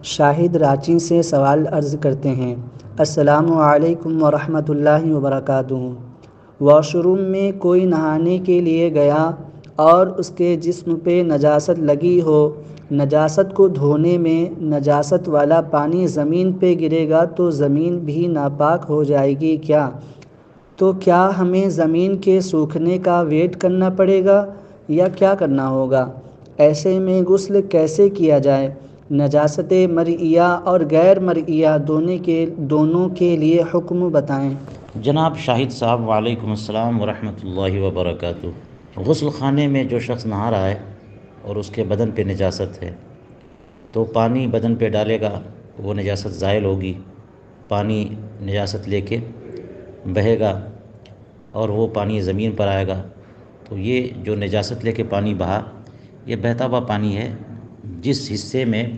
شاہد رانچی سے سوال عرض کرتے ہیں۔ السلام علیکم ورحمۃ اللہ وبرکاتہ۔ واش روم میں کوئی نہانے کے لیے گیا اور اس کے جسم پہ نجاست لگی ہو، نجاست کو دھونے میں نجاست والا پانی زمین پہ گرے گا تو زمین بھی ناپاک ہو جائے گی کیا؟ تو کیا ہمیں زمین کے سوکھنے کا ویٹ کرنا پڑے گا یا کیا کرنا ہوگا؟ ایسے میں غسل کیسے کیا جائے؟ نجاست مرئیہ اور غیر مرئیہ دونوں کے لیے حکم بتائیں۔ جناب شاہد صاحب، وعلیکم السلام ورحمۃ اللہ وبرکاتہ۔ غسل خانے میں جو شخص نہا رہا ہے اور اس کے بدن پہ نجاست ہے تو پانی بدن پہ ڈالے گا، وہ نجاست زائل ہوگی، پانی نجاست لے کے بہے گا اور وہ پانی زمین پر آئے گا۔ تو یہ جو نجاست لے کے پانی بہا، یہ بہتا ہوا پانی ہے۔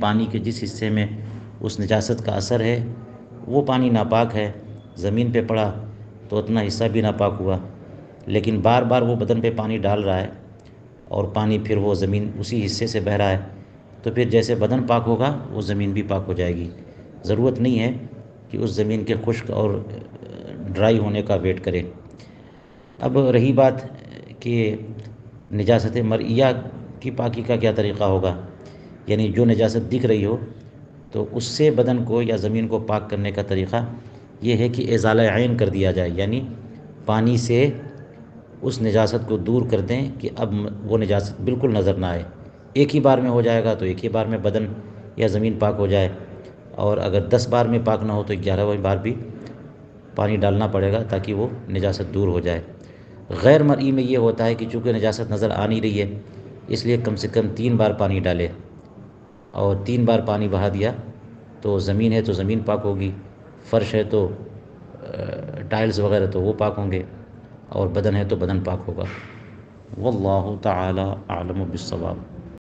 پانی کے جس حصے میں اس نجاست کا اثر ہے وہ پانی ناپاک ہے، زمین پہ پڑا تو اتنا حصہ بھی ناپاک ہوا۔ لیکن بار بار وہ بدن پہ پانی ڈال رہا ہے اور پانی پھر وہ زمین اسی حصے سے بہہ رہا ہے، تو پھر جیسے بدن پاک ہوگا وہ زمین بھی پاک ہو جائے گی۔ ضرورت نہیں ہے کہ اس زمین کے خشک اور ڈرائی ہونے کا ویٹ کرے۔ اب رہی بات کہ نجاست مرئیہ کی پاکی کا کیا طریقہ ہوگا، یعنی جو نجاست دکھ رہی ہو تو اس سے بدن کو یا زمین کو پاک کرنے کا طریقہ یہ ہے کہ ازالہ عین کر دیا جائے، یعنی پانی سے اس نجاست کو دور کر دیں کہ اب وہ نجاست بالکل نظر نہ آئے۔ ایک ہی بار میں ہو جائے گا تو ایک ہی بار میں بدن یا زمین پاک ہو جائے، اور اگر 10 بار میں پاک نہ ہو تو 11ویں بار بھی پانی ڈالنا پڑے گا تاکہ وہ نجاست دور ہو جائے۔ غیر مرئی میں یہ ہوتا ہے کہ چونکہ نجاست نظر آ نہیں رہی ہے، اس لیے کم سے کم 3 بار پانی ڈالے، اور 3 بار پانی بہا دیا تو زمین ہے تو زمین پاک ہوگی، فرش ہے تو ٹائلز وغیرہ تو وہ پاک ہوں گے، اور بدن ہے تو بدن پاک ہوگا۔ واللہ تعالی اعلم بالصواب۔